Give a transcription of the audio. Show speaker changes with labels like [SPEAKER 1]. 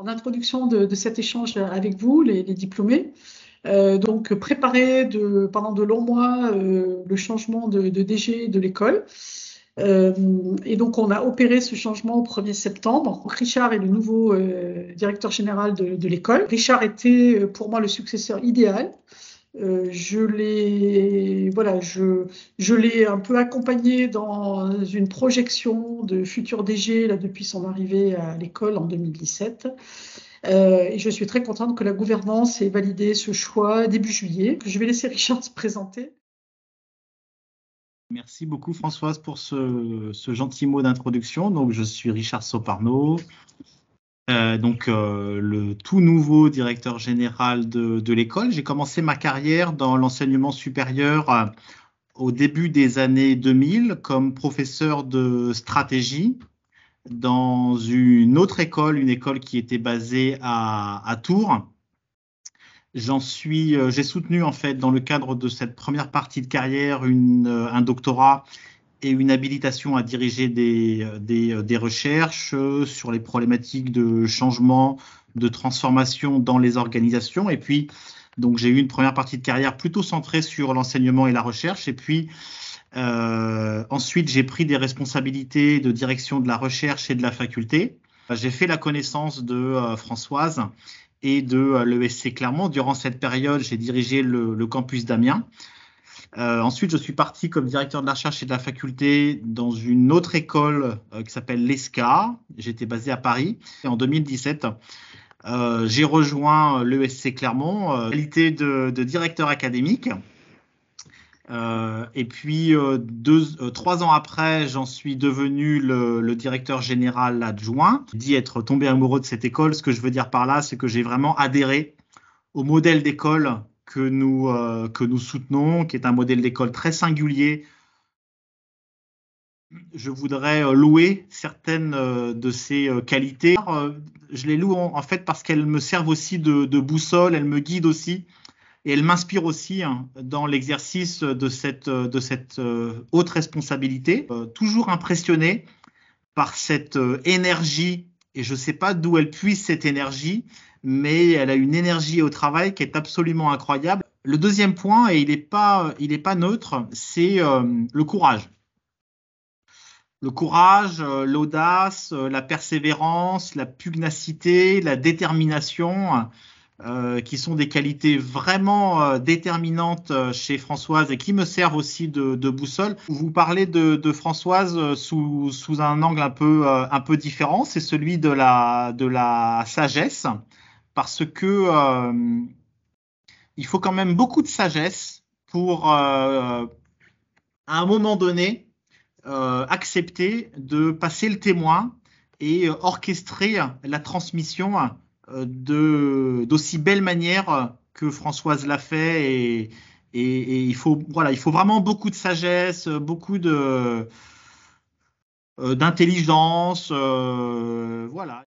[SPEAKER 1] En introduction de cet échange avec vous, les diplômés. Donc, préparer pendant de longs mois le changement de DG de l'école. Euh, et donc, on a opéré ce changement au 1er septembre. Richard est le nouveau directeur général de l'école. Richard était pour moi le successeur idéal. Je l'ai un peu accompagné dans une projection de futur DG là, depuis son arrivée à l'école en 2017. Et je suis très contente que la gouvernance ait validé ce choix début juillet. Je vais laisser Richard se présenter.
[SPEAKER 2] Merci beaucoup Françoise pour ce gentil mot d'introduction. Donc, je suis Richard Soparno, le tout nouveau directeur général de l'école. J'ai commencé ma carrière dans l'enseignement supérieur au début des années 2000 comme professeur de stratégie dans une autre école, une école qui était basée à Tours. J'ai soutenu en fait dans le cadre de cette première partie de carrière un doctorat et une habilitation à diriger des recherches sur les problématiques de changement, de transformation dans les organisations. Et puis, donc j'ai eu une première partie de carrière plutôt centrée sur l'enseignement et la recherche. Et puis, ensuite, j'ai pris des responsabilités de direction de la recherche et de la faculté. J'ai fait la connaissance de Françoise et de l'ESC Clermont. Durant cette période, j'ai dirigé le campus d'Amiens. Ensuite, je suis parti comme directeur de la recherche et de la faculté dans une autre école qui s'appelle l'ESCA. J'étais basé à Paris. Et en 2017, j'ai rejoint l'ESC Clermont en qualité de directeur académique. Et puis, 3 ans après, j'en suis devenu le directeur général adjoint. Je dis être tombé amoureux de cette école. Ce que je veux dire par là, c'est que j'ai vraiment adhéré au modèle d'école que nous soutenons, qui est un modèle d'école très singulier. Je voudrais louer certaines de ses qualités. Je les loue en fait parce qu'elles me servent aussi de boussole, elles me guident aussi. Et elle m'inspire aussi dans l'exercice de cette haute responsabilité. Toujours impressionné par cette énergie, et je ne sais pas d'où elle puise cette énergie, mais elle a une énergie au travail qui est absolument incroyable. Le deuxième point, et il n'est pas neutre, c'est le courage. Le courage, l'audace, la persévérance, la pugnacité, la détermination. Qui sont des qualités vraiment déterminantes chez Françoise et qui me servent aussi de boussole. Vous parlez de Françoise sous un angle un peu différent, c'est celui de la sagesse, parce que il faut quand même beaucoup de sagesse pour, à un moment donné, accepter de passer le témoin et orchestrer la transmission d'aussi belle manière que Françoise l'a fait. Et il faut vraiment beaucoup de sagesse, beaucoup d'intelligence, voilà.